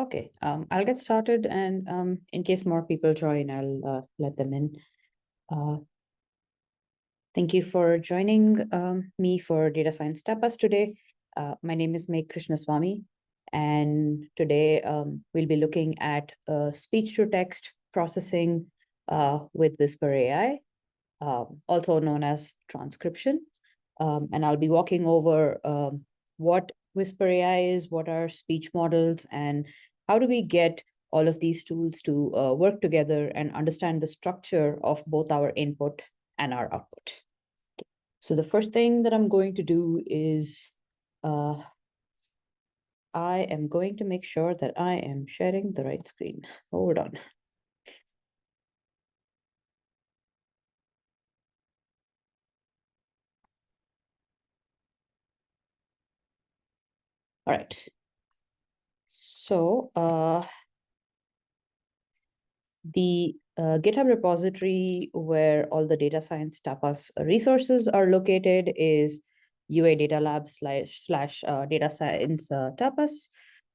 Okay, I'll get started, and in case more people join, I'll let them in. Thank you for joining me for Data Science Tapas today. My name is Meg Krishnaswamy, and today we'll be looking at speech-to-text processing with Whisper AI, also known as transcription. And I'll be walking over what Whisper AI is, what are speech models, and how do we get all of these tools to work together and understand the structure of both our input and our output. So the first thing that I'm going to do is I am going to make sure that I am sharing the right screen. Hold on. All right. So the GitHub repository where all the data science tapas resources are located is UA Data Lab slash data science tapas.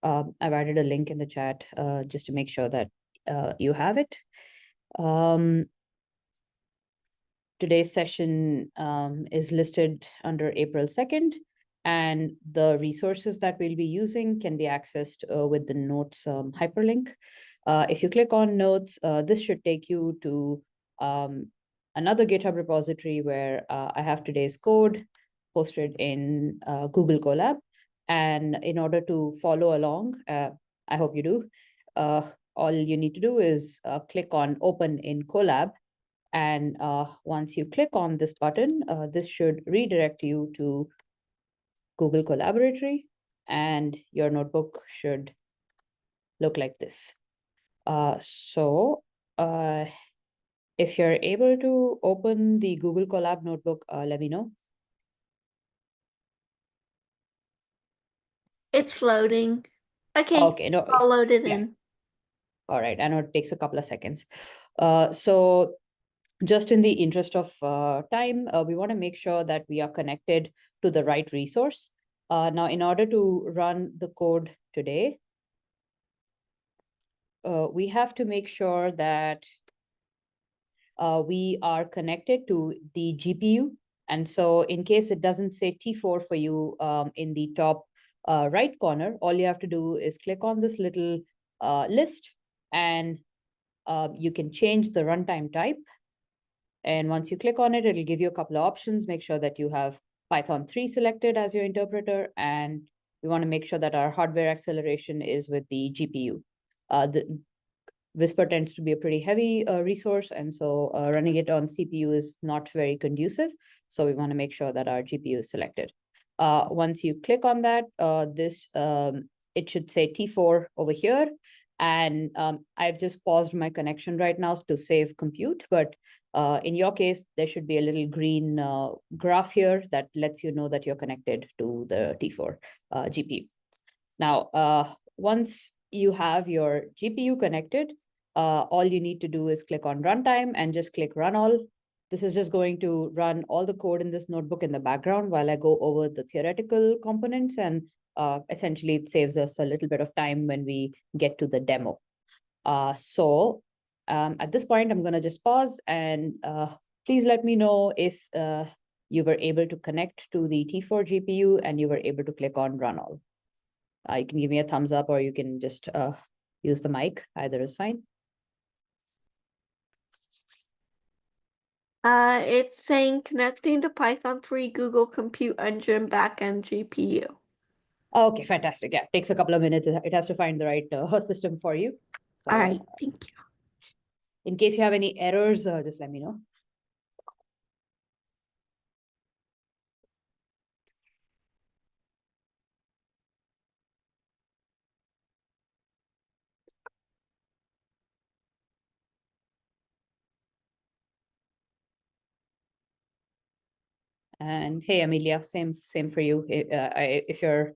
I've added a link in the chat just to make sure that you have it. Today's session is listed under April 2nd, and the resources that we'll be using can be accessed with the notes hyperlink. If you click on notes, this should take you to another GitHub repository where I have today's code posted in Google Colab. And in order to follow along, I hope you do, all you need to do is click on Open in Colab. And once you click on this button, this should redirect you to Google Collaboratory, and your notebook should look like this. So if you're able to open the Google Colab notebook, let me know. It's loading. Okay, Okay, no, I'll load it in. All right, I know it takes a couple of seconds. So just in the interest of time, we want to make sure that we are connected to the right resource. Now, in order to run the code today, we have to make sure that we are connected to the GPU. And so in case it doesn't say T4 for you in the top right corner, all you have to do is click on this little list, and you can change the runtime type. And once you click on it, it'll give you a couple of options. Make sure that you have Python 3 selected as your interpreter, and we want to make sure that our hardware acceleration is with the GPU. The Whisper tends to be a pretty heavy resource, and so running it on CPU is not very conducive. So we want to make sure that our GPU is selected. Once you click on that, it should say T4 over here. And I've just paused my connection right now to save compute, but in your case, there should be a little green graph here that lets you know that you're connected to the T4 GPU. Now, once you have your GPU connected, all you need to do is click on runtime and just click run all. This is just going to run all the code in this notebook in the background while I go over the theoretical components, and essentially it saves us a little bit of time when we get to the demo. So at this point, I'm going to just pause, and please let me know if you were able to connect to the T4 GPU and you were able to click on run all. You can give me a thumbs up, or you can just use the mic. Either is fine. It's saying connecting to Python 3 Google Compute Engine backend GPU. Okay, fantastic. Yeah, takes a couple of minutes. It has to find the right system for you. So, all right, thank you. In case you have any errors, just let me know. And hey, Amelia, same for you. If you're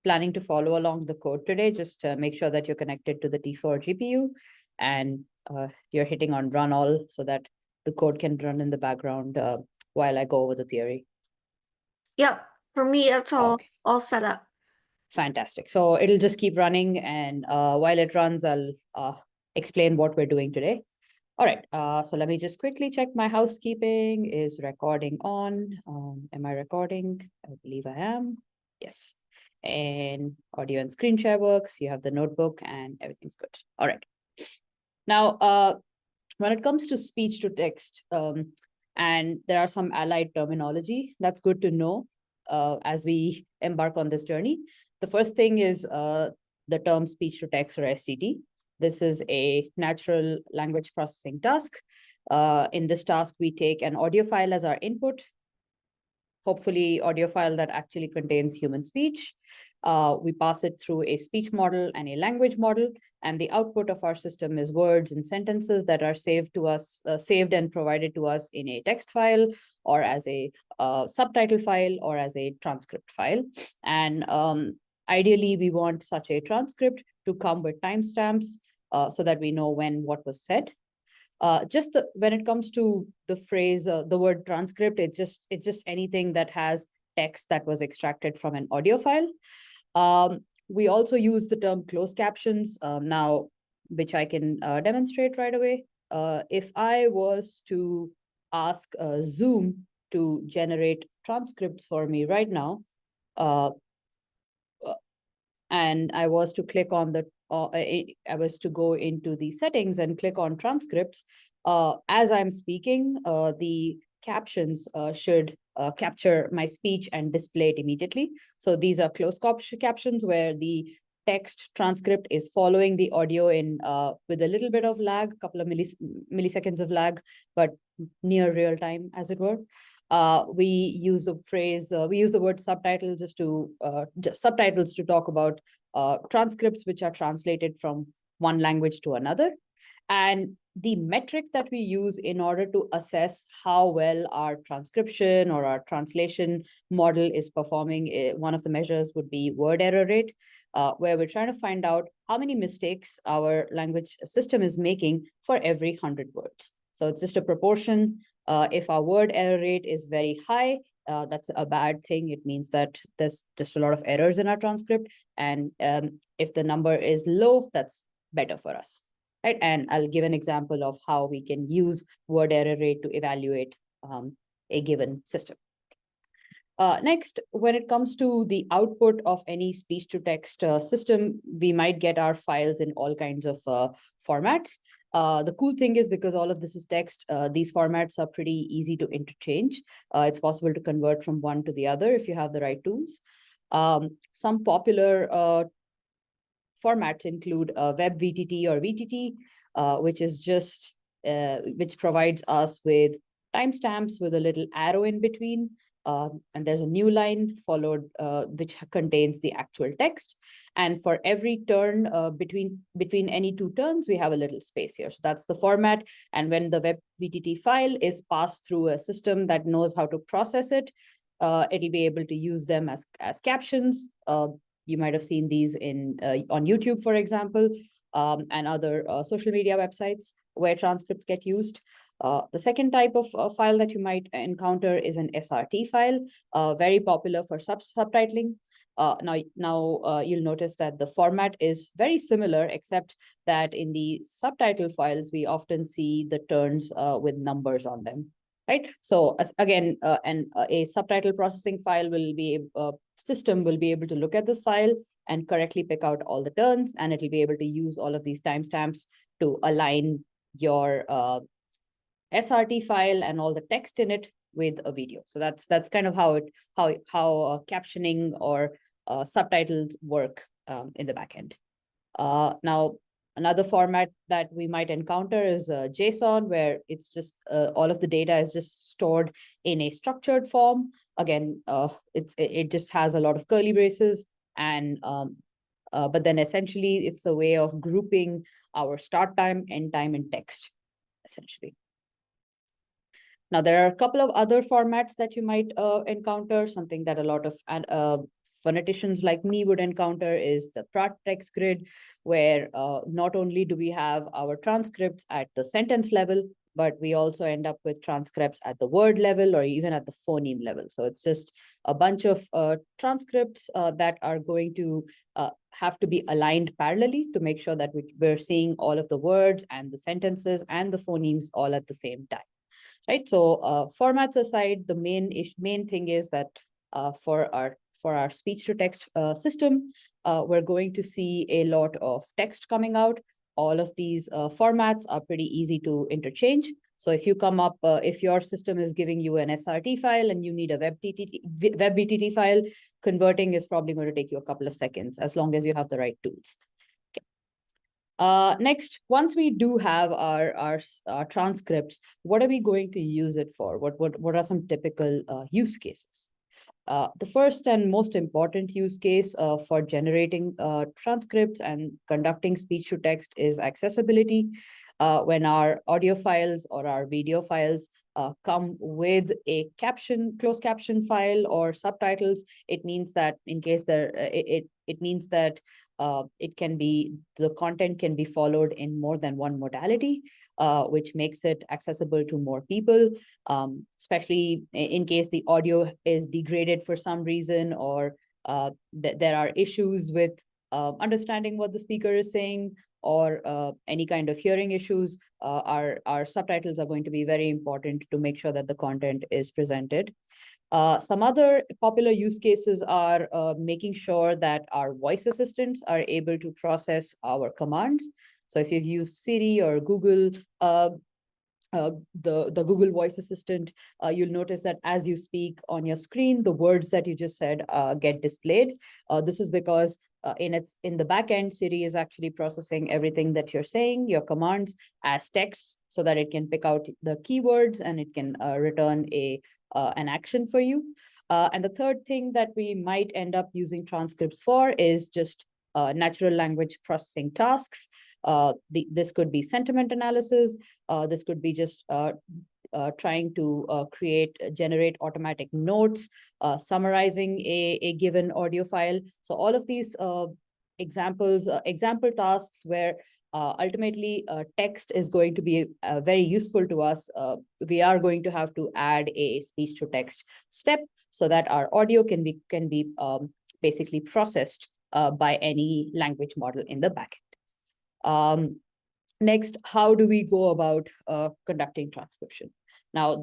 planning to follow along the code today, just make sure that you're connected to the T4 GPU, and you're hitting on run all so that the code can run in the background while I go over the theory. Yep, for me, it's all set up. Fantastic. So it'll just keep running, and while it runs, I'll explain what we're doing today. All right, so let me just quickly check my housekeeping. Is recording on? Am I recording? I believe I am. Yes. And audio and screen share works. You have the notebook and everything's good. All right. Now, when it comes to speech to text, and there are some allied terminology that's good to know as we embark on this journey. The first thing is the term speech to text, or STT. This is a natural language processing task. In this task, we take an audio file as our input, hopefully audio file that actually contains human speech. We pass it through a speech model and a language model, and the output of our system is words and sentences that are saved to us, saved and provided to us in a text file, or as a subtitle file, or as a transcript file. And ideally, we want such a transcript to come with timestamps so that we know when what was said. When it comes to the phrase, the word transcript, it's just anything that has text that was extracted from an audio file. We also use the term closed captions now, which I can demonstrate right away. If I was to ask Zoom to generate transcripts for me right now, and I was to click on the, I was to go into the settings and click on transcripts, as I'm speaking, the captions should capture my speech and display it immediately. So these are closed captions where the text transcript is following the audio in with a little bit of lag, a couple of milliseconds of lag, but near real time, as it were. We use the phrase, we use the word subtitle just subtitles to talk about transcripts which are translated from one language to another. And the metric that we use in order to assess how well our transcription or our translation model is performing, one of the measures would be word error rate, where we're trying to find out how many mistakes our language system is making for every 100 words. So it's just a proportion. If our word error rate is very high, that's a bad thing. It means that there's just a lot of errors in our transcript. And if the number is low, that's better for us. Right? And I'll give an example of how we can use word error rate to evaluate a given system. Next, when it comes to the output of any speech-to-text system, we might get our files in all kinds of formats. The cool thing is, because all of this is text, these formats are pretty easy to interchange. It's possible to convert from one to the other if you have the right tools. Some popular formats include web VTT or VTT, which is just which provides us with timestamps with a little arrow in between, and there's a new line followed which contains the actual text. And for every turn between any two turns, we have a little space here. So that's the format. And when the web VTT file is passed through a system that knows how to process it, it'll be able to use them as captions. You might have seen these on YouTube, for example, and other social media websites where transcripts get used. The second type of file that you might encounter is an SRT file, very popular for subtitling. Now you'll notice that the format is very similar, except that in the subtitle files, we often see the turns with numbers on them. Right. So again, a subtitle processing file will be system will be able to look at this file and correctly pick out all the turns, and it'll be able to use all of these timestamps to align your SRT file and all the text in it with a video. So that's kind of how captioning or subtitles work in the backend. Now, another format that we might encounter is JSON, where it's just all of the data is just stored in a structured form. Again, it just has a lot of curly braces, and but then essentially it's a way of grouping our start time, end time, and text, essentially. Now, there are a couple of other formats that you might encounter. Something that a lot of phoneticians like me would encounter is the Pratt text grid, where not only do we have our transcripts at the sentence level, but we also end up with transcripts at the word level or even at the phoneme level. So it's just a bunch of transcripts that are going to have to be aligned parallelly to make sure that we're seeing all of the words and the sentences and the phonemes all at the same time, right? So formats aside, the main thing is that for our speech to text system, we're going to see a lot of text coming out. All of these formats are pretty easy to interchange. So if you come up, if your system is giving you an SRT file and you need a WebBTT file, converting is probably going to take you a couple of seconds as long as you have the right tools. Next, once we do have our transcripts, what are we going to use it for? What are some typical use cases? The first and most important use case for generating transcripts and conducting speech to text is accessibility. When our audio files or our video files come with a closed caption file or subtitles, it means that in case it means that the content can be followed in more than one modality, which makes it accessible to more people, especially in case the audio is degraded for some reason, or there are issues with understanding what the speaker is saying, or any kind of hearing issues. Our subtitles are going to be very important to make sure that the content is presented. Some other popular use cases are making sure that our voice assistants are able to process our commands. So if you've used Siri or Google, the Google Voice Assistant, you'll notice that as you speak on your screen, the words that you just said get displayed. This is because in the back end, Siri is actually processing everything that you're saying, your commands, as text, so that it can pick out the keywords and it can return an action for you. And the third thing that we might end up using transcripts for is just natural language processing tasks. This could be sentiment analysis. This could be just trying to generate automatic notes, summarizing a given audio file. So all of these example tasks where ultimately text is going to be very useful to us. We are going to have to add a speech to text step so that our audio can be basically processed by any language model in the backend. Next, how do we go about conducting transcription? Now,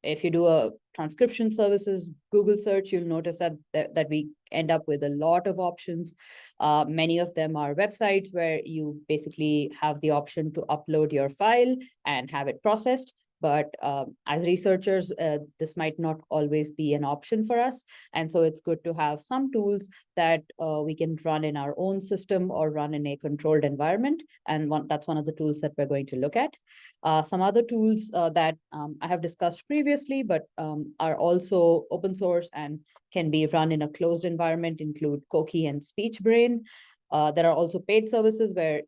if you do a transcription services Google search, you'll notice that we end up with a lot of options. Many of them are websites where you basically have the option to upload your file and have it processed. But as researchers, this might not always be an option for us. And so it's good to have some tools that we can run in our own system or run in a controlled environment. And that's one of the tools that we're going to look at. Some other tools that I have discussed previously, but are also open source and can be run in a closed environment include Koki and SpeechBrain. There are also paid services where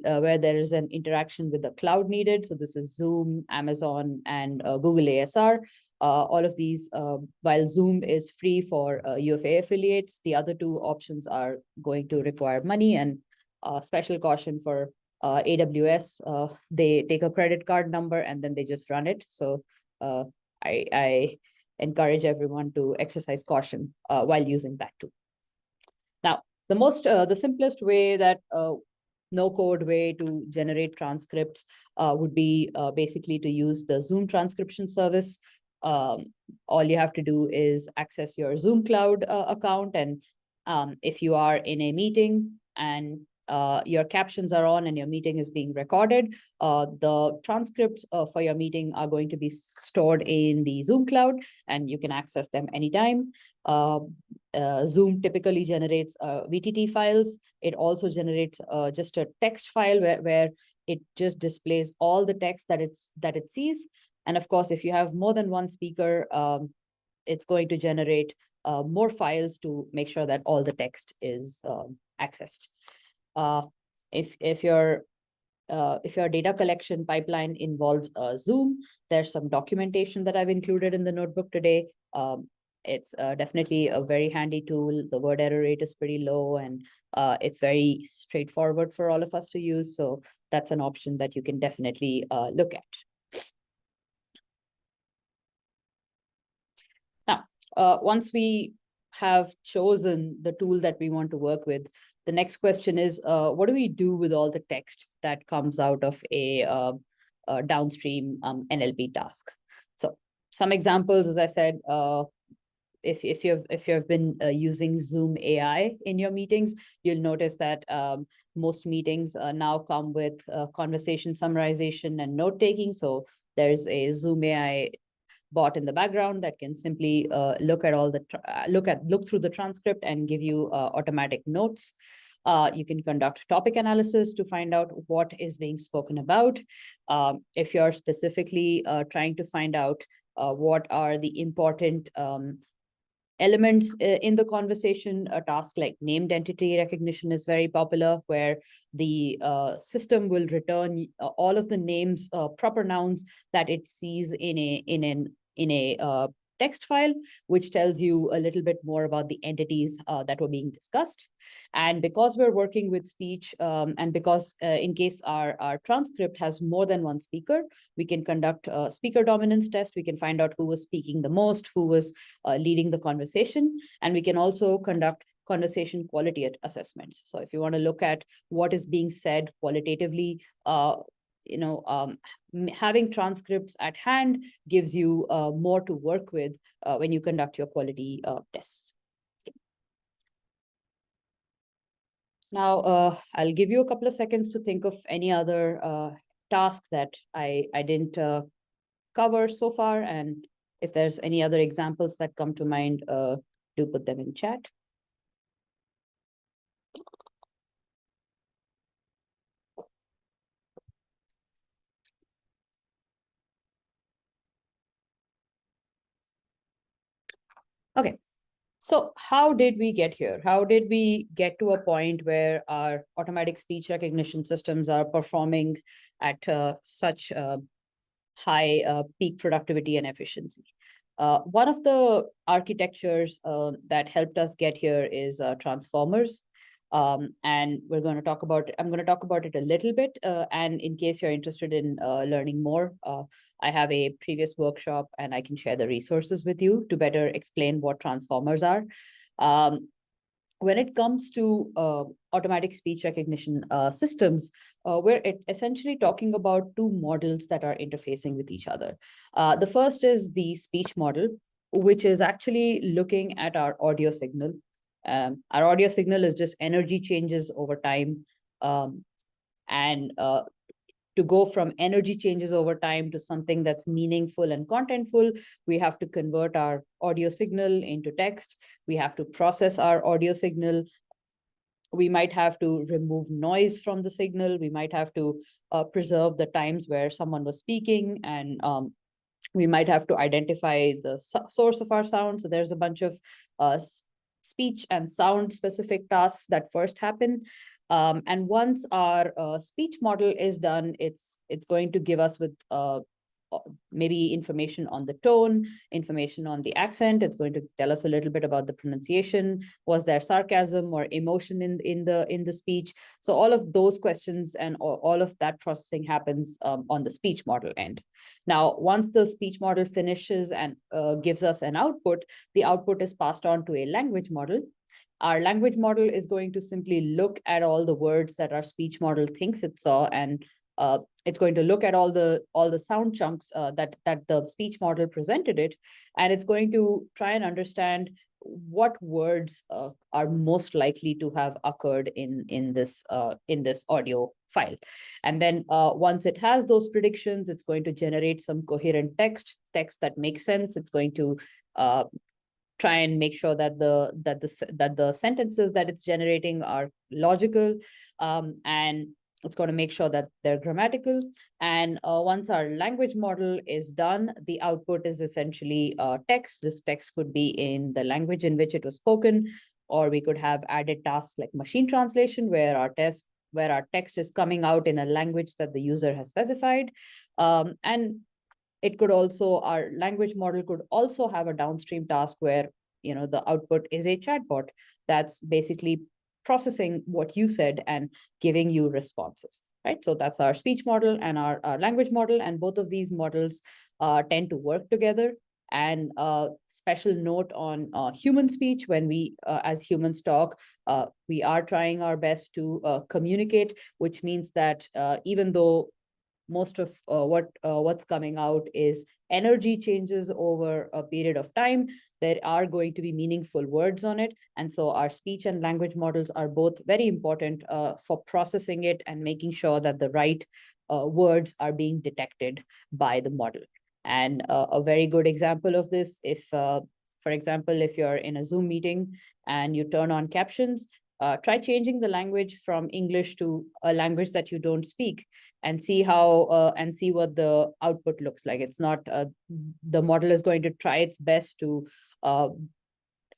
where there is an interaction with the cloud needed. So this is Zoom, Amazon, and Google ASR. All of these, while Zoom is free for UFA affiliates, the other two options are going to require money, and special caution for AWS. They take a credit card number and then they just run it. So I encourage everyone to exercise caution while using that too. Now, the simplest way that no-code way to generate transcripts would be basically to use the Zoom transcription service. All you have to do is access your Zoom Cloud account, and if you are in a meeting and your captions are on and your meeting is being recorded, the transcripts for your meeting are going to be stored in the Zoom Cloud, and you can access them anytime. Zoom typically generates VTT files. It also generates just a text file where it just displays all the text that it sees. And of course, if you have more than one speaker, it's going to generate more files to make sure that all the text is accessed. If your data collection pipeline involves Zoom, there's some documentation that I've included in the notebook today. It's definitely a very handy tool. The word error rate is pretty low, and it's very straightforward for all of us to use. So that's an option that you can definitely look at. once we have chosen the tool that we want to work with, the next question is, what do we do with all the text that comes out of a downstream NLP task? So some examples, as I said, if you've been using Zoom AI in your meetings, you'll notice that most meetings now come with conversation summarization and note taking. So there's a Zoom AI bot in the background that can simply look at all the look through the transcript and give you automatic notes. You can conduct topic analysis to find out what is being spoken about. If you're specifically trying to find out what are the important elements in the conversation, a task like named entity recognition is very popular, where the system will return all of the names, proper nouns that it sees in a text file, which tells you a little bit more about the entities that were being discussed. And because we're working with speech, and because in case our transcript has more than one speaker, we can conduct a speaker dominance test. We can find out who was speaking the most, who was leading the conversation, and we can also conduct conversation quality assessments. So if you want to look at what is being said qualitatively, having transcripts at hand gives you more to work with when you conduct your quality tests. Now, I'll give you a couple of seconds to think of any other tasks that I didn't cover so far. And if there's any other examples that come to mind, do put them in chat. Okay, so how did we get here? How did we get to a point where our automatic speech recognition systems are performing at such high peak productivity and efficiency? One of the architectures that helped us get here is transformers. And I'm going to talk about it a little bit. And in case you're interested in learning more, I have a previous workshop and I can share the resources with you to better explain what transformers are. When it comes to automatic speech recognition systems, we're essentially talking about two models that are interfacing with each other. The first is the speech model, which is actually looking at our audio signal. Our audio signal is just energy changes over time. And to go from energy changes over time to something that's meaningful and contentful, we have to convert our audio signal into text. We have to process our audio signal. We might have to remove noise from the signal. We might have to preserve the times where someone was speaking, and we might have to identify the source of our sound. So there's a bunch of speech and sound specific tasks that first happen. And once our speech model is done, it's going to give us with maybe information on the tone, information on the accent. It's going to tell us a little bit about the pronunciation. Was there sarcasm or emotion in the speech? So all of those questions and all of that processing happens on the speech model end. Now, once the speech model finishes and gives us an output, the output is passed on to a language model. Our language model is going to simply look at all the words that our speech model thinks it saw, and it's going to look at all the sound chunks that the speech model presented it, and it's going to try and understand what words are most likely to have occurred in this audio file. And then once it has those predictions, it's going to generate some coherent text that makes sense. It's going to try and make sure that the sentences that it's generating are logical, and it's going to make sure that they're grammatical. And once our language model is done, the output is essentially text. This text could be in the language in which it was spoken, or we could have added tasks like machine translation, where our text is coming out in a language that the user has specified. And it could also, our language model could also have a downstream task where, the output is a chatbot that's basically processing what you said and giving you responses, right? So that's our speech model and our language model, and both of these models tend to work together. and a special note on human speech. When we, as humans, talk, we are trying our best to communicate, which means that even though most of what's coming out is energy changes over a period of time, there are going to be meaningful words on it. And so our speech and language models are both very important for processing it and making sure that the right words are being detected by the model. And a very good example of this, if for example, if you're in a Zoom meeting and you turn on captions, try changing the language from English to a language that you don't speak, and see how and see what the output looks like. It's not the model is going to try its best to uh,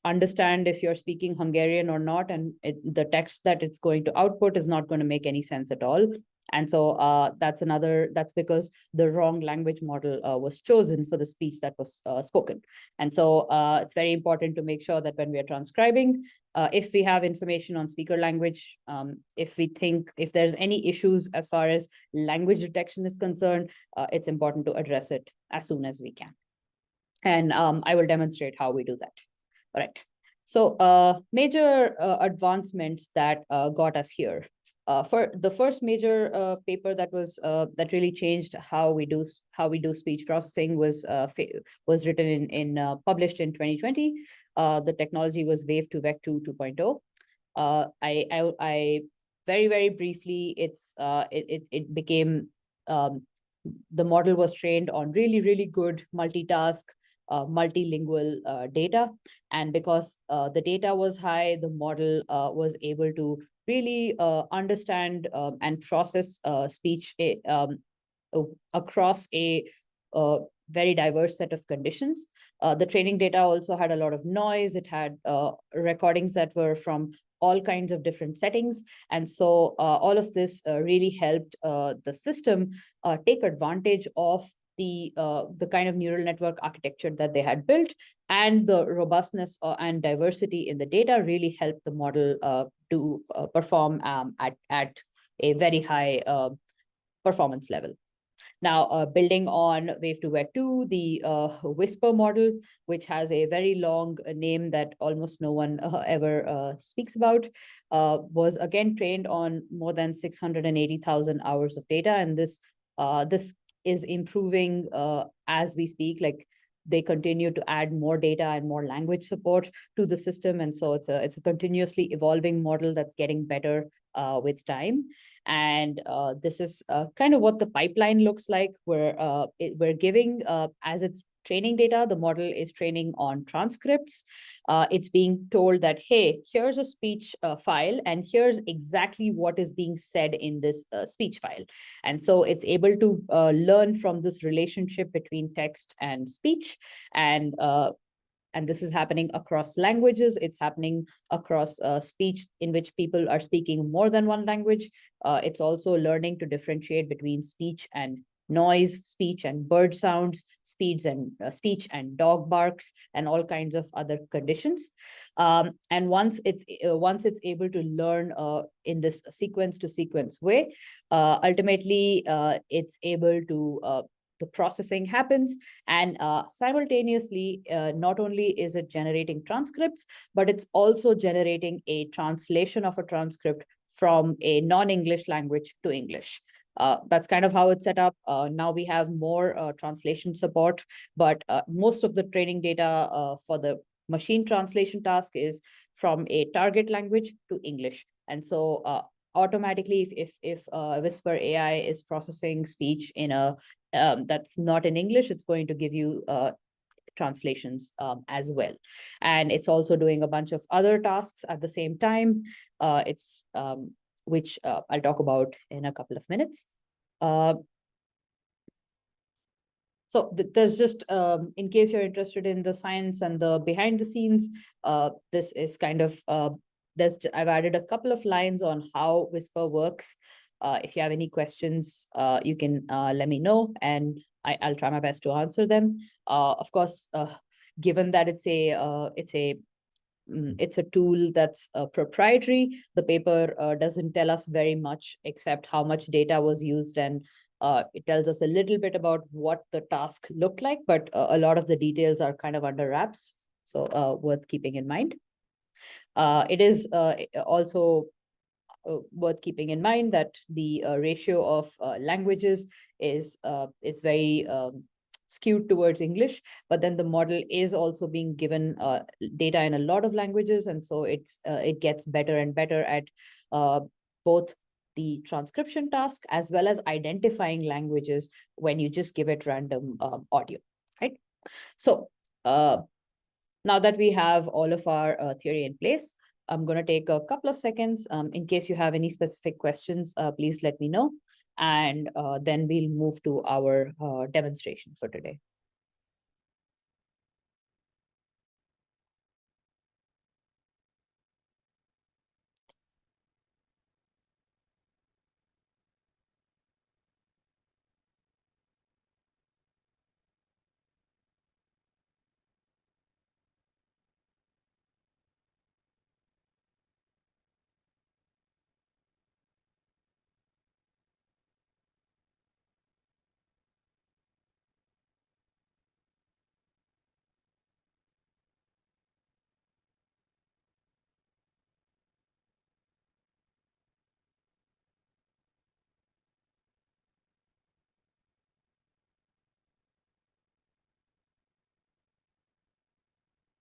understand if you're speaking Hungarian or not, and the text that it's going to output is not going to make any sense at all. And so that's because the wrong language model was chosen for the speech that was spoken. And so it's very important to make sure that when we are transcribing, if we have information on speaker language, if we think if there's any issues as far as language detection is concerned, it's important to address it as soon as we can. And I will demonstrate how we do that. All right. So major advancements that got us here. For the first major paper that was that really changed how we do speech processing was written in published in 2020. The technology was Wave to Vec 2 2.0. I very briefly, it became the model was trained on really good multitask, multilingual data. And because the data was high, the model was able to really understand and process speech across a very diverse set of conditions. The training data also had a lot of noise. It had recordings that were from all kinds of different settings. And so all of this really helped the system take advantage of the kind of neural network architecture that they had built, and the robustness and diversity in the data really helped the model to perform at a very high performance level. Now, building on Wave 2 Vec 2, the Whisper model, which has a very long name that almost no one ever speaks about, was again trained on more than 680,000 hours of data. And this is improving as we speak. Like, they continue to add more data and more language support to the system. And so it's a continuously evolving model that's getting better with time. And this is kind of what the pipeline looks like. We're giving, as its training data, the model is training on transcripts. It's being told that, hey, here's a speech file, and here's exactly what is being said in this speech file. And so it's able to learn from this relationship between text and speech. And this is happening across languages. It's happening across speech in which people are speaking more than one language. It's also learning to differentiate between speech and noise, speech and bird sounds, speech and dog barks, and all kinds of other conditions. And once it's able to learn in this sequence to sequence way, ultimately it's able to the processing happens, and simultaneously, not only is it generating transcripts, but it's also generating a translation of a transcript from a non-English language to English. That's kind of how it's set up. Now we have more translation support, but most of the training data for the machine translation task is from a target language to English. And so automatically, if Whisper AI is processing speech in a that's not in English, it's going to give you translations as well. And it's also doing a bunch of other tasks at the same time, which I'll talk about in a couple of minutes. So there's just, in case you're interested in the science and the behind the scenes, this is kind of, I've added a couple of lines on how Whisper works. If you have any questions, you can let me know, and I'll try my best to answer them. Of course, given that it's a tool that's proprietary, the paper doesn't tell us very much except how much data was used and It tells us a little bit about what the task looked like, but a lot of the details are kind of under wraps. So worth keeping in mind. It is also worth keeping in mind that the ratio of languages is very skewed towards English, but then the model is also being given data in a lot of languages, and so it gets better and better at both the transcription task as well as identifying languages when you just give it random audio, right? So now that we have all of our theory in place, I'm going to take a couple of seconds. In case you have any specific questions, please let me know. And then we'll move to our demonstration for today.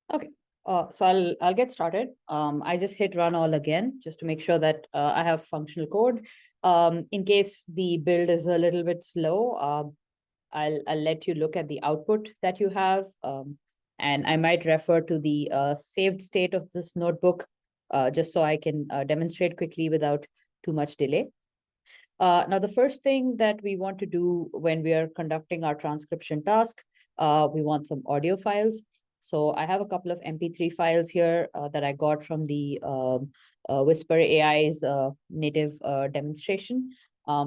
Okay, so I'll get started. I just hit run all again just to make sure that I have functional code. In case the build is a little bit slow, I'll let you look at the output that you have, and I might refer to the saved state of this notebook just so I can demonstrate quickly without too much delay. Now, the first thing that we want to do when we are conducting our transcription task, we want some audio files. So I have a couple of MP3 files here that I got from the Whisper AI's native demonstration.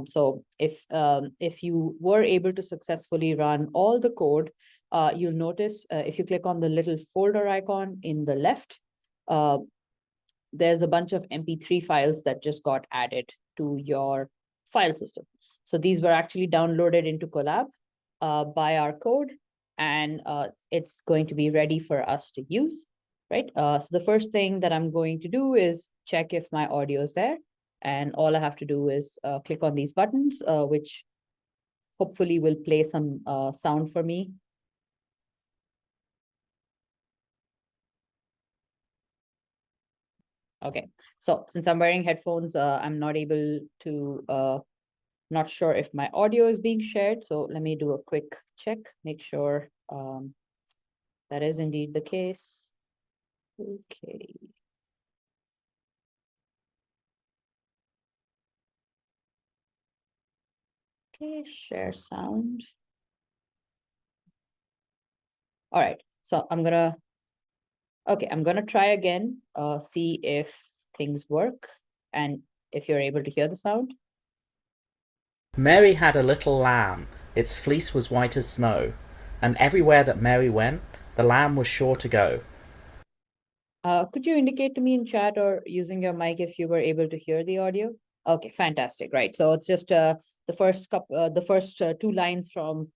So if you were able to successfully run all the code, you'll notice if you click on the little folder icon in the left, there's a bunch of MP3 files that just got added to your file system. So these were actually downloaded into Colab by our code, and it's going to be ready for us to use, right? So the first thing that I'm going to do is check if my audio is there. And all I have to do is click on these buttons, which hopefully will play some sound for me. Okay, so since I'm wearing headphones, I'm not able to not sure if my audio is being shared. So let me do a quick check, make sure that is indeed the case. Okay. Okay, share sound. All right, so I'm gonna try again, see if things work and if you're able to hear the sound. Mary had a little lamb, its fleece was white as snow, and everywhere that Mary went, the lamb was sure to go. Could you indicate to me in chat or using your mic if you were able to hear the audio? Okay, fantastic. Right. So it's just the first two lines from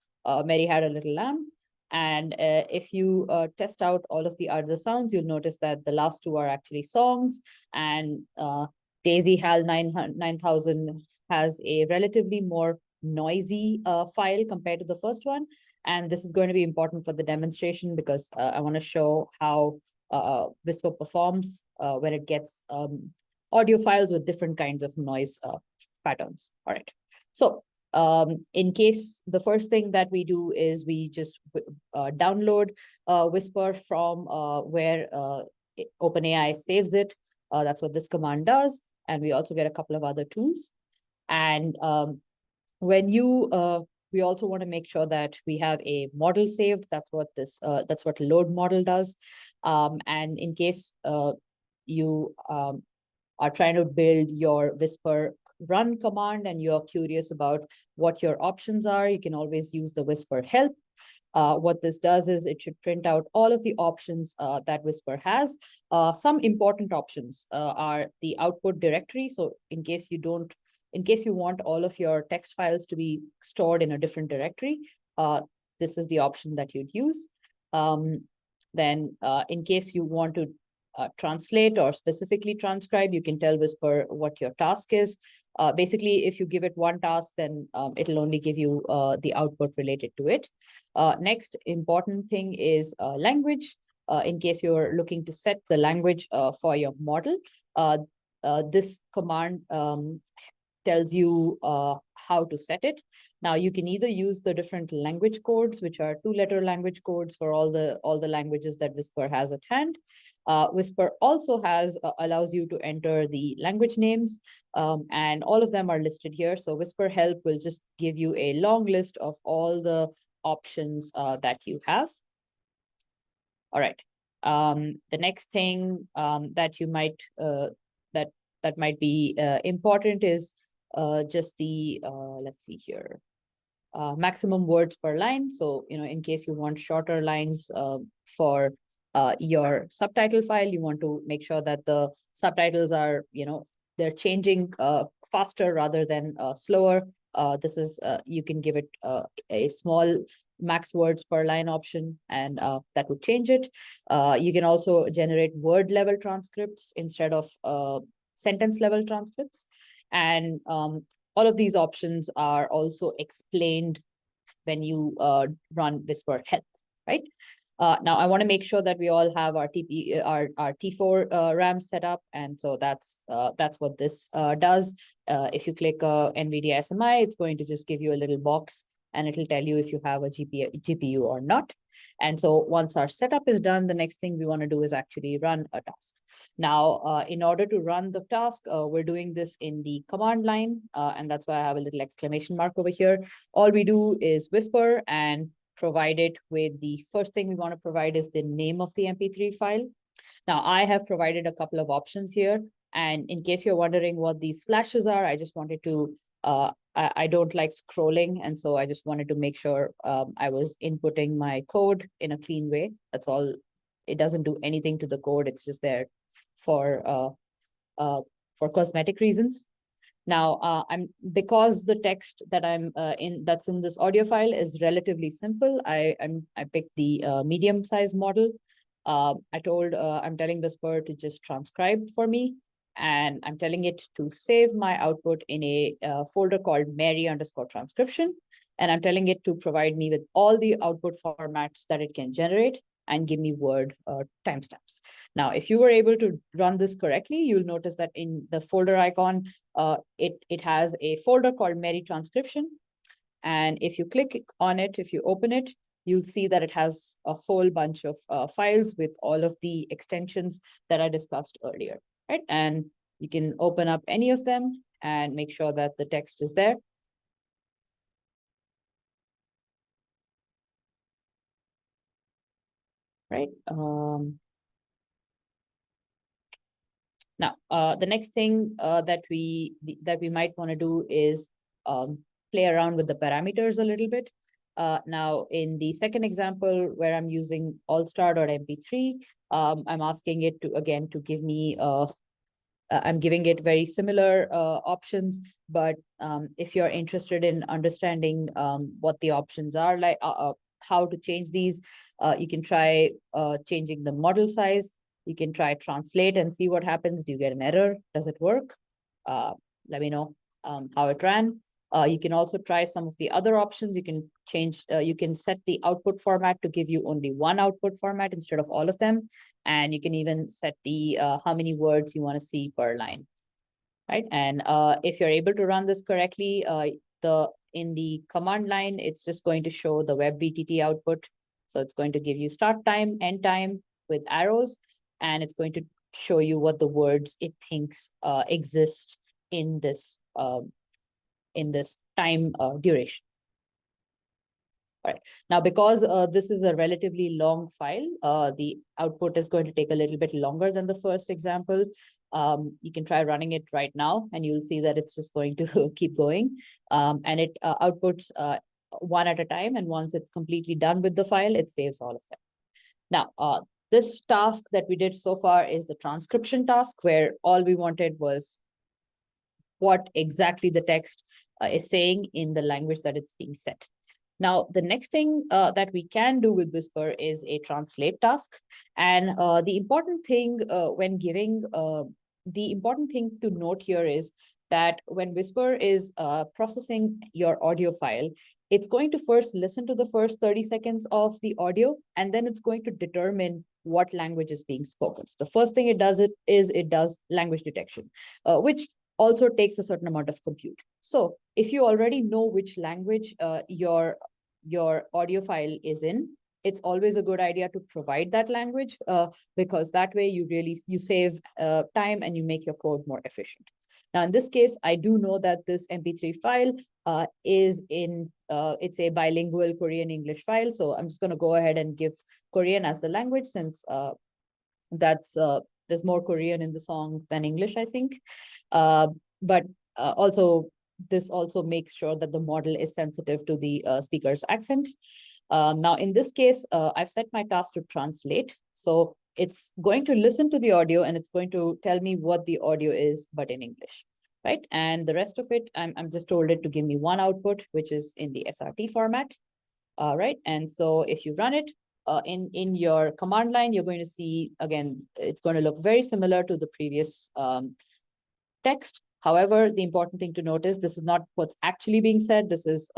Mary Had a Little Lamb. And if you test out all of the other sounds, you'll notice that the last two are actually songs. And Daisy Hal 9000 has a relatively more noisy file compared to the first one. And this is going to be important for the demonstration because I want to show how Whisper performs when it gets audio files with different kinds of noise patterns. All right. So in case the first thing that we do is we just download Whisper from where OpenAI saves it. That's what this command does. And we also get a couple of other tools. And when you we also want to make sure that we have a model saved. That's what load model does. And in case you are trying to build your Whisper run command and you're curious about what your options are, you can always use the Whisper help. What this does is it should print out all of the options that Whisper has. Some important options are the output directory. So in case you don't In case you want all of your text files to be stored in a different directory, this is the option that you'd use. Then in case you want to translate or specifically transcribe, you can tell Whisper what your task is. Basically, if you give it one task, then it'll only give you the output related to it. Next important thing is language. In case you're looking to set the language for your model, this command tells you how to set it. Now you can either use the different language codes, which are 2-letter language codes for all the languages that Whisper has at hand. Whisper also allows you to enter the language names, and all of them are listed here. So Whisper Help will just give you a long list of all the options that you have. All right. The next thing that you might that might be important is just the let's see here, maximum words per line. So in case you want shorter lines for your subtitle file, you want to make sure that the subtitles are they're changing faster rather than slower. This is you can give it a small max words per line option, and that would change it. You can also generate word level transcripts instead of sentence level transcripts. And all of these options are also explained when you run Whisper Help, right? Now I want to make sure that we all have our T4 RAM set up, and so that's what this does. If you click NVIDIA SMI, it's going to just give you a little box, and it'll tell you if you have a GPU or not. And so once our setup is done, the next thing we want to do is actually run a task. Now, in order to run the task, we're doing this in the command line, and that's why I have a little exclamation mark over here. All we do is Whisper and provide it with the first thing we want to provide is the name of the MP3 file. Now, I have provided a couple of options here, and in case you're wondering what these slashes are, I just wanted to I don't like scrolling, and so I just wanted to make sure I was inputting my code in a clean way. That's all. It doesn't do anything to the code. It's just there for cosmetic reasons. Now, because the text that that's in this audio file is relatively simple, I picked the medium size model. I'm telling Whisper to just transcribe for me, and I'm telling it to save my output in a folder called Mary_transcription. And I'm telling it to provide me with all the output formats that it can generate and give me word timestamps. Now, if you were able to run this correctly, you'll notice that in the folder icon, it has a folder called Mary transcription. And if you click on it, if you open it, you'll see that it has a whole bunch of files with all of the extensions that I discussed earlier, right? And you can open up any of them and make sure that the text is there. Right. Now, the next thing that we might want to do is play around with the parameters a little bit. Now, in the second example, where I'm using allstar.mp3, I'm asking it to give me I'm giving it very similar options, but if you're interested in understanding what the options are, like how to change these, you can try changing the model size. You can try translate and see what happens. Do you get an error? Does it work? Let me know how it ran. You can also try some of the other options. You can change, you can set the output format to give you only one output format instead of all of them. And you can even set the how many words you want to see per line, right? And if you're able to run this correctly, in the command line, it's just going to show the web VTT output. So it's going to give you start time, end time with arrows, and it's going to show you what the words it thinks exist in this time duration. All right. Now, because this is a relatively long file, the output is going to take a little bit longer than the first example. You can try running it right now, and you'll see that it's just going to keep going. And it outputs one at a time. And once it's completely done with the file, it saves all of them. Now, this task that we did so far is the transcription task, where all we wanted was what exactly the text is saying in the language that it's being set. Now, the next thing that we can do with Whisper is a translate task. And the important thing when giving, the important thing to note here is that when Whisper is processing your audio file, it's going to first listen to the first 30 seconds of the audio, and then it's going to determine what language is being spoken. So the first thing it does it does language detection, which also takes a certain amount of compute. So if you already know which language your audio file is in, it's always a good idea to provide that language, because that way you save time and you make your code more efficient. Now, in this case, I do know that this MP3 file is in, it's a bilingual Korean-English file. So I'm just going to go ahead and give Korean as the language, since there's more Korean in the song than English, I think. But also, this also makes sure that the model is sensitive to the speaker's accent. Now, in this case, I've set my task to translate. So it's going to listen to the audio and it's going to tell me what the audio is, but in English, right? And the rest of it, I'm just told it to give me one output, which is in the SRT format, right? And so if you run it in your command line, you're going to see, again, it's going to look very similar to the previous text. However, the important thing to note is this is not what's actually being said. This is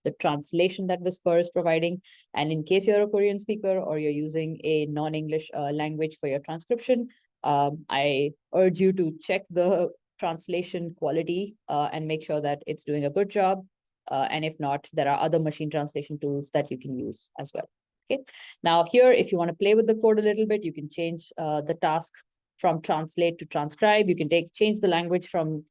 the translation that Whisper is providing. And in case you're a Korean speaker or you're using a non-English language for your transcription, I urge you to check the translation quality and make sure that it's doing a good job. And if not, there are other machine translation tools that you can use as well. Okay. Now here, if you want to play with the code a little bit, you can change the task from translate to transcribe. You can change the language from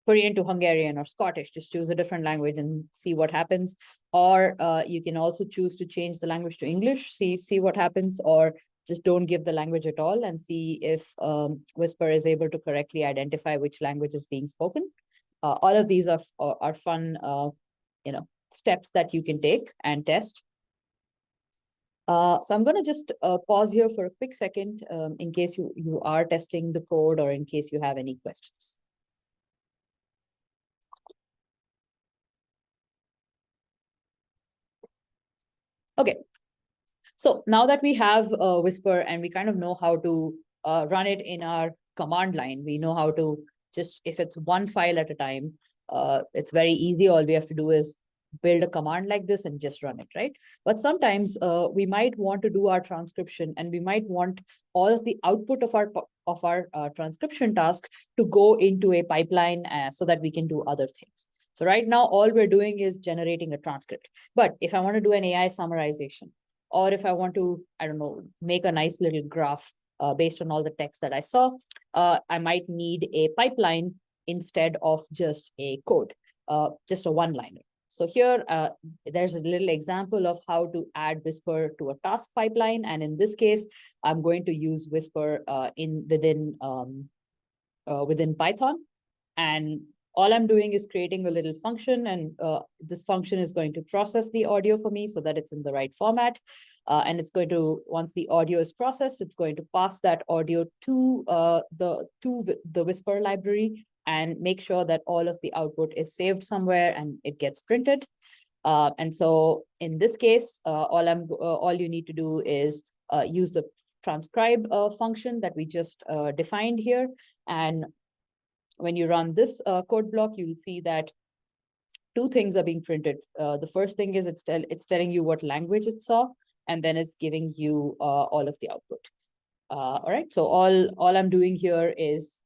Korean to Hungarian or Scottish. Just choose a different language and see what happens. Or you can also choose to change the language to English, see what happens, or just don't give the language at all and see if Whisper is able to correctly identify which language is being spoken. All of these are fun, steps that you can take and test. So I'm going to just pause here for a quick second in case you are testing the code or in case you have any questions. Okay, so now that we have Whisper and we kind of know how to run it in our command line, we know how to just, if it's one file at a time, it's very easy. All we have to do is build a command like this and just run it, right? But sometimes we might want to do our transcription and we might want all of the output of our transcription task to go into a pipeline so that we can do other things. So right now, all we're doing is generating a transcript. But if I want to do an AI summarization, or if I want to, I don't know, make a nice little graph based on all the text that I saw, I might need a pipeline instead of just a code, just a one-liner. So here, there's a little example of how to add Whisper to a task pipeline. And in this case, I'm going to use Whisper within Python. And all I'm doing is creating a little function, and this function is going to process the audio for me so that it's in the right format. And it's going to, once the audio is processed, it's going to pass that audio to the Whisper library and make sure that all of the output is saved somewhere and it gets printed. And so in this case, all you need to do is use the transcribe function that we just defined here. And when you run this code block, you will see that two things are being printed. The first thing is it's telling you what language it saw, and then it's giving you all of the output. All right, so all I'm doing here is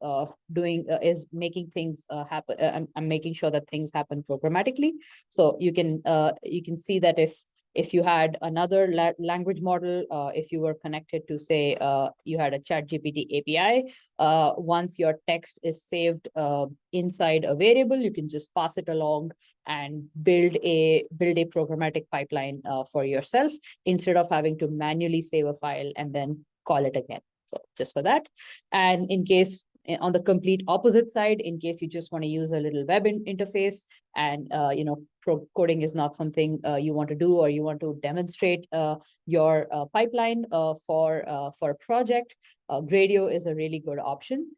making things happen. I'm making sure that things happen programmatically. So you can see that if you had another language model, if you were connected to, say, you had a ChatGPT API, once your text is saved inside a variable, you can just pass it along and build a programmatic pipeline for yourself instead of having to manually save a file and then call it again. So just for that. And in case, on the complete opposite side, in case you just want to use a little web interface and coding is not something you want to do, or you want to demonstrate your pipeline for a project, Gradio is a really good option.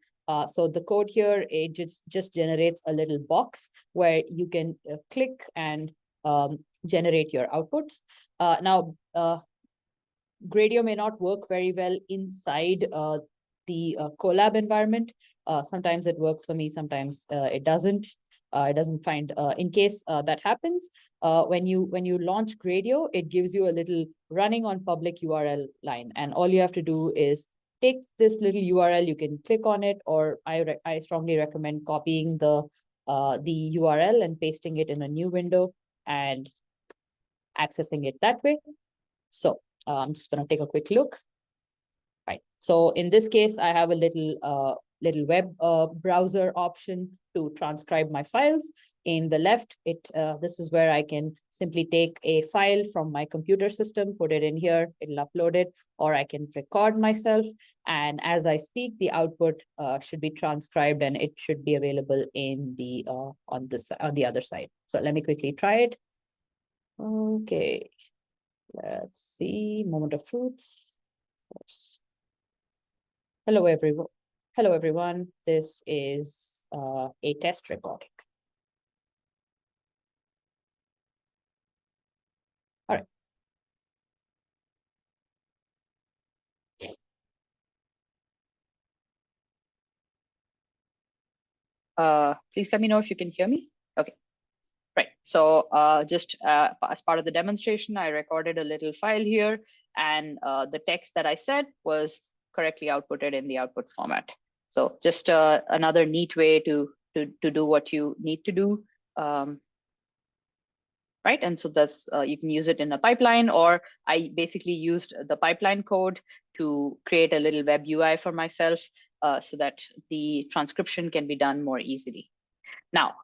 So the code here, it just generates a little box where you can click and generate your outputs. Now, Gradio may not work very well inside the Colab environment. Sometimes it works for me, sometimes it doesn't. It doesn't find. In case that happens, when you launch Gradio, it gives you a little running on public URL line, and all you have to do is take this little URL. You can click on it, or I strongly recommend copying the URL and pasting it in a new window and accessing it that way. So I'm just going to take a quick look. Right. So in this case, I have a little web browser option to transcribe my files. In the left, this is where I can simply take a file from my computer system, put it in here, it'll upload it, or I can record myself. And as I speak, the output should be transcribed, and it should be available in the on the other side. So let me quickly try it. Okay. Let's see. Moment of truth. Of course. Hello, everyone. Hello, everyone. This is a test recording. All right. Please let me know if you can hear me. Okay. Right. So just as part of the demonstration, I recorded a little file here, and the text that I said was correctly outputted in the output format. So just another neat way to do what you need to do. Right. And so that's you can use it in a pipeline, or I basically used the pipeline code to create a little web UI for myself so that the transcription can be done more easily. Now,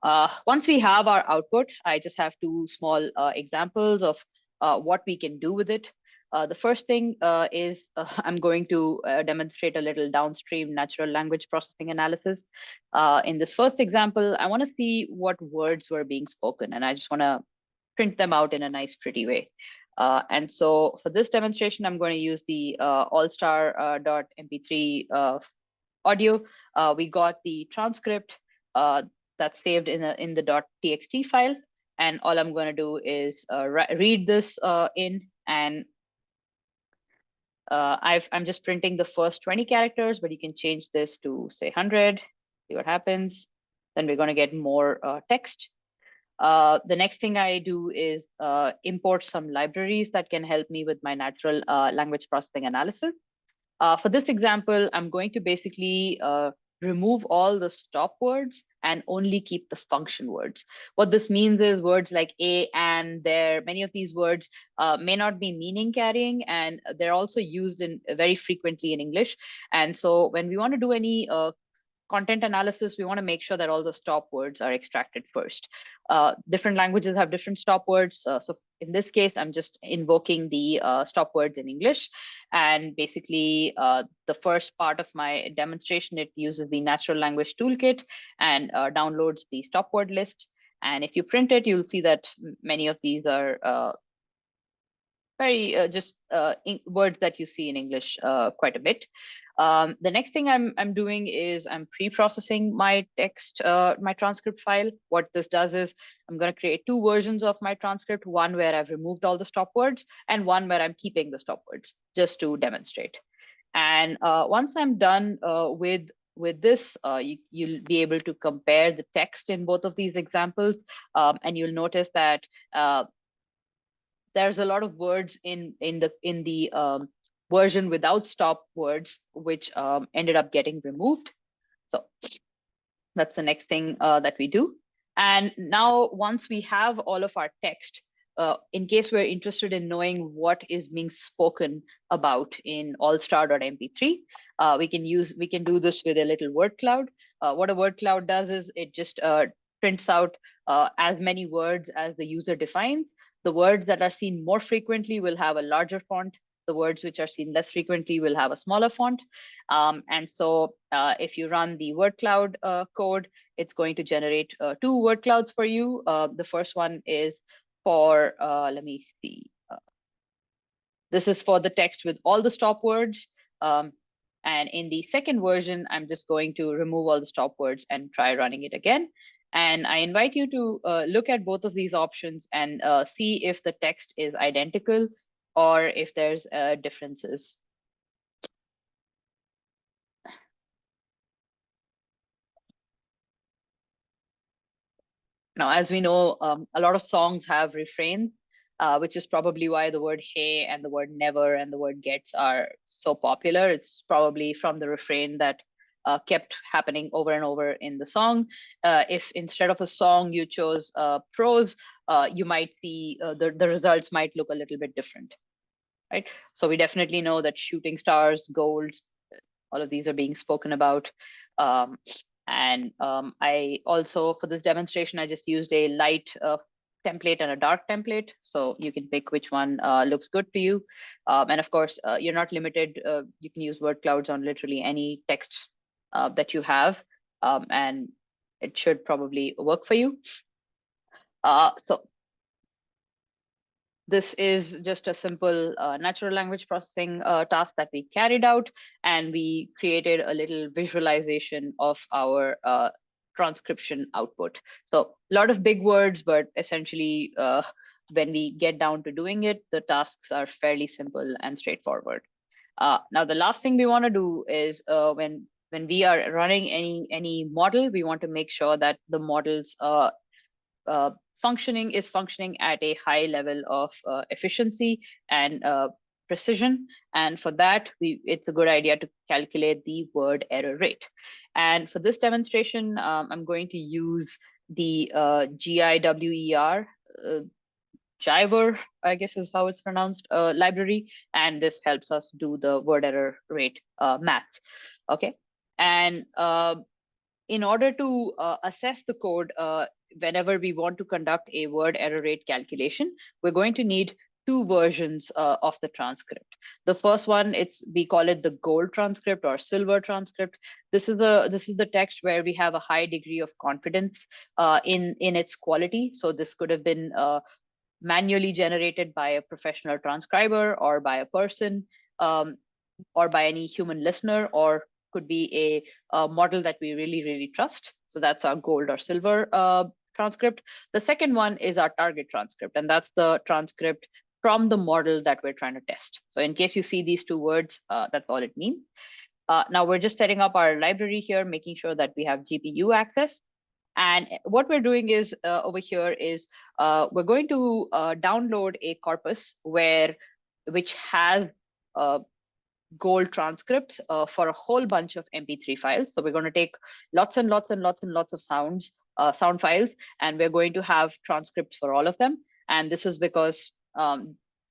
once we have our output, I just have two small examples of what we can do with it. The first thing is I'm going to demonstrate a little downstream natural language processing analysis. In this first example, I want to see what words were being spoken, and I just want to print them out in a nice, pretty way. And so for this demonstration, I'm going to use the allstar.mp3 audio. We got the transcript that's saved in the .txt file, and all I'm going to do is read this in, and I'm just printing the first 20 characters, but you can change this to say 100, see what happens. Then we're going to get more text. The next thing I do is import some libraries that can help me with my natural language processing analysis. For this example, I'm going to basically remove all the stop words and only keep the function words. What this means is words like a, and, there, many of these words may not be meaning carrying, and they're also used in very frequently in English. And so when we want to do any content analysis, we want to make sure that all the stop words are extracted first. Different languages have different stop words. So in this case, I'm just invoking the stop words in English. And basically, the first part of my demonstration, it uses the natural language toolkit and downloads the stop word list. And if you print it, you'll see that many of these are very just words that you see in English quite a bit. The next thing I'm doing is I'm pre-processing my text, my transcript file. What this does is I'm going to create two versions of my transcript, one where I've removed all the stop words and one where I'm keeping the stop words, just to demonstrate. And once I'm done with this, you'll be able to compare the text in both of these examples, and you'll notice that there's a lot of words in the version without stop words, which ended up getting removed. So that's the next thing that we do. And now, once we have all of our text, in case we're interested in knowing what is being spoken about in allstar.mp3, we can do this with a little word cloud. What a word cloud does is it just prints out as many words as the user defines. The words that are seen more frequently will have a larger font. The words which are seen less frequently will have a smaller font. And so if you run the word cloud code, it's going to generate two word clouds for you. The first one is for, let me see. This is for the text with all the stop words. And in the second version, I'm just going to remove all the stop words and try running it again. And I invite you to look at both of these options and see if the text is identical or if there's differences. Now, as we know, a lot of songs have refrains, which is probably why the word hey and the word never and the word gets are so popular. It's probably from the refrain that kept happening over and over in the song. If instead of a song you chose prose, you might see the results might look a little bit different, right? So we definitely know that shooting stars, golds, all of these are being spoken about. I also, for this demonstration, I just used a light template and a dark template. So you can pick which one looks good to you. And of course, you're not limited. You can use word clouds on literally any text that you have. And it should probably work for you. So this is just a simple natural language processing task that we carried out, and we created a little visualization of our transcription output. So a lot of big words, but essentially when we get down to doing it, the tasks are fairly simple and straightforward. Now, the last thing we want to do is when we are running any model, we want to make sure that the model's functioning at a high level of efficiency and precision. And for that, it's a good idea to calculate the word error rate. And for this demonstration, I'm going to use the GIWER, Jiver, I guess is how it's pronounced, library. And this helps us do the word error rate math. Okay. And in order to assess the code, whenever we want to conduct a word error rate calculation, we're going to need two versions of the transcript. The first one, we call it the gold transcript or silver transcript. This is the text where we have a high degree of confidence in its quality. So this could have been manually generated by a professional transcriber or by a person or by any human listener, or could be a model that we really trust. So that's our gold or silver transcript. The second one is our target transcript, and that's the transcript from the model that we're trying to test. So in case you see these two words, that's all it means. Now we're just setting up our library here, making sure that we have GPU access. And what we're doing is over here is we're going to download a corpus which has gold transcripts for a whole bunch of MP3 files. So we're going to take lots and lots and lots and lots of sound files, and we're going to have transcripts for all of them. And this is because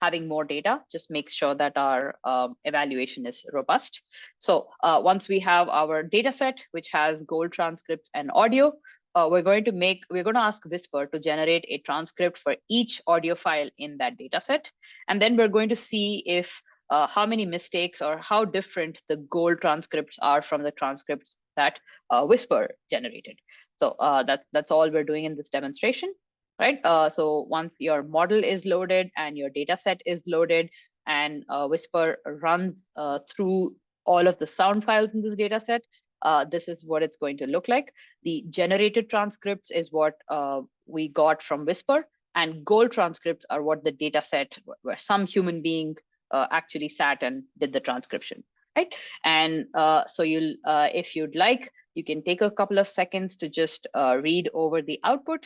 having more data just makes sure that our evaluation is robust. So once we have our data set, which has gold transcripts and audio, we're going to ask Whisper to generate a transcript for each audio file in that data set. And then we're going to see if how many mistakes or how different the gold transcripts are from the transcripts that Whisper generated. So that's all we're doing in this demonstration, right? So once your model is loaded and your data set is loaded and Whisper runs through all of the sound files in this data set, this is what it's going to look like. The generated transcripts is what we got from Whisper, and gold transcripts are what the data set where some human being actually sat and did the transcription, right? And so if you'd like, you can take a couple of seconds to just read over the output,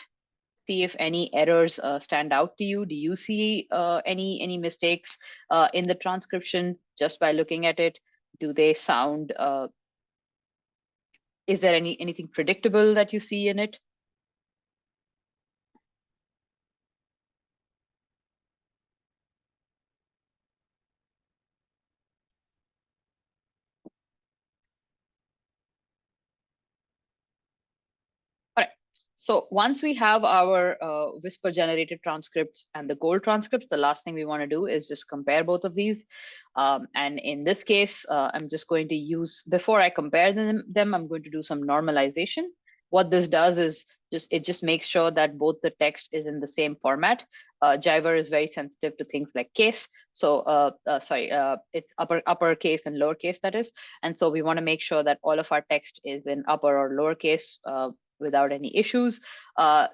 see if any errors stand out to you. Do you see any mistakes in the transcription just by looking at it? Do they sound, is there anything predictable that you see in it? So once we have our Whisper generated transcripts and the gold transcripts, the last thing we want to do is just compare both of these. And in this case, I'm just going to use, before I compare them, I'm going to do some normalization. what this does is it just makes sure that both the text is in the same format. Jaiver is very sensitive to things like case. So it's uppercase and lowercase, that is. And so we want to make sure that all of our text is in upper or lowercase without any issues. The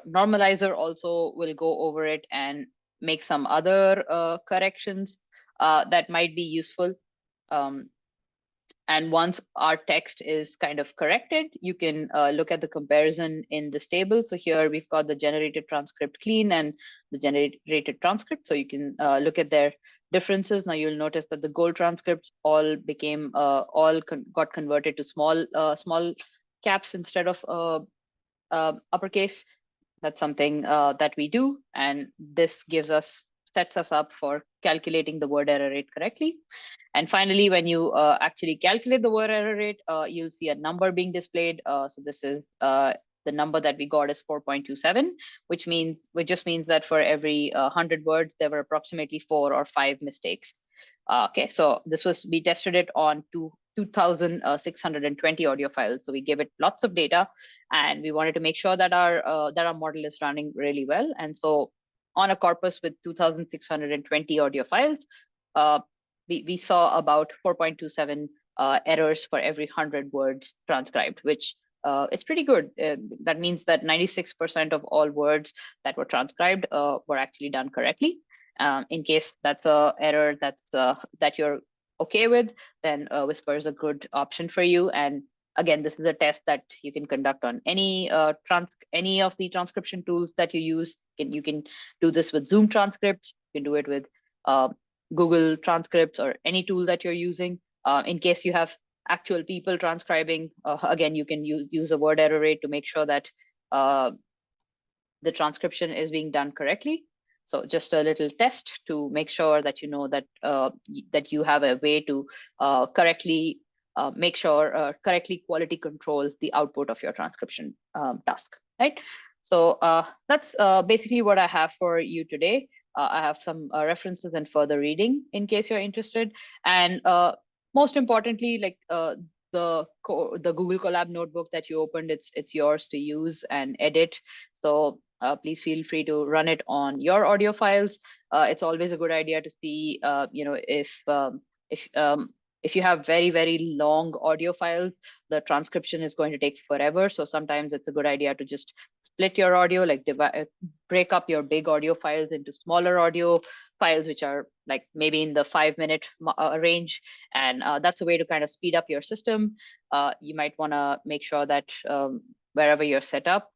normalizer also will go over it and make some other corrections that might be useful. And once our text is kind of corrected, you can look at the comparison in this table. So here we've got the generated transcript clean and the generated transcript. So you can look at their differences. Now you'll notice that the gold transcripts all became got converted to small caps instead of uppercase. That's something that we do, and this sets us up for calculating the word error rate correctly. And finally, when you actually calculate the word error rate, you'll see a number being displayed. So this is the number that we got is 4.27, which just means that for every 100 words, there were approximately 4 or 5 mistakes. Okay, so we tested it on 2,620 audio files. So we gave it lots of data, and we wanted to make sure that our model is running really well. And so on a corpus with 2,620 audio files, we saw about 4.27 errors for every 100 words transcribed, which is pretty good. That means that 96% of all words that were transcribed were actually done correctly. In case that's a error that you're okay with, then Whisper is a good option for you. And again, this is a test that you can conduct on any of the transcription tools that you use. You can do this with Zoom transcripts. You can do it with Google transcripts or any tool that you're using. In case you have actual people transcribing, again, you can use a word error rate to make sure that the transcription is being done correctly. So just a little test to make sure that you know that that you have a way to correctly correctly quality control the output of your transcription task, right? So that's basically what I have for you today. I have some references and further reading in case you're interested. And most importantly, like the Google Colab notebook that you opened, it's yours to use and edit. So please feel free to run it on your audio files. It's always a good idea to see, if you have very, very long audio files, the transcription is going to take forever. So sometimes it's a good idea to just split your audio, like break up your big audio files into smaller audio files, which are like maybe in the 5-minute range. And that's a way to kind of speed up your system. You might want to make sure that wherever you're set up,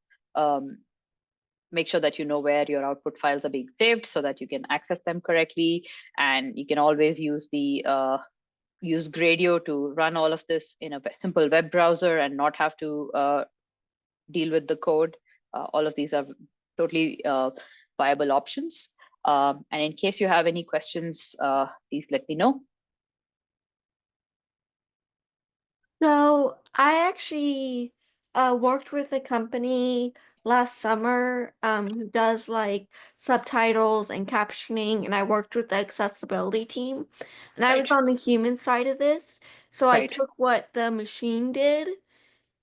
make sure that you know where your output files are being saved so that you can access them correctly. And you can always use use Gradio to run all of this in a simple web browser and not have to deal with the code. All of these are totally viable options. And in case you have any questions, please let me know. So I actually worked with a company last summer who does like subtitles and captioning, and I worked with the accessibility team, and I was Right. on the human side of this. So I Right. took what the machine did,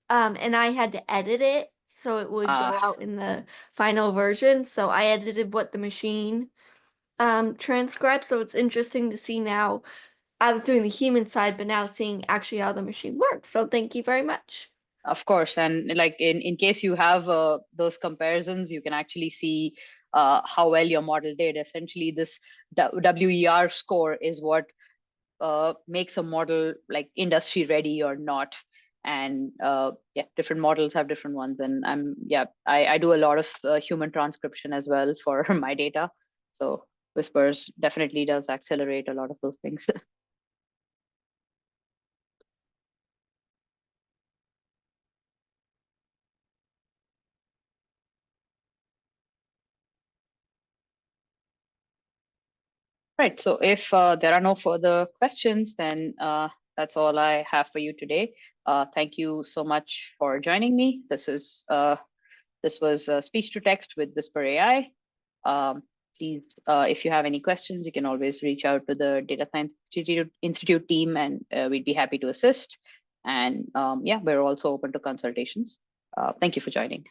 and I had to edit it so it would go out in the final version. So I edited what the machine transcribed. So it's interesting to see now. I was doing the human side, but now seeing actually how the machine works. So thank you very much. Of course, and like in case you have those comparisons, you can actually see how well your model did. Essentially, this WER score is what makes a model like industry ready or not. And yeah, different models have different ones. And I do a lot of human transcription as well for my data. So Whispers definitely does accelerate a lot of those things. Right. So if there are no further questions, then that's all I have for you today. Thank you so much for joining me. This was speech to text with Whisper AI. Please, if you have any questions, you can always reach out to the Data Science Institute team, and we'd be happy to assist. And yeah, we're also open to consultations. Thank you for joining.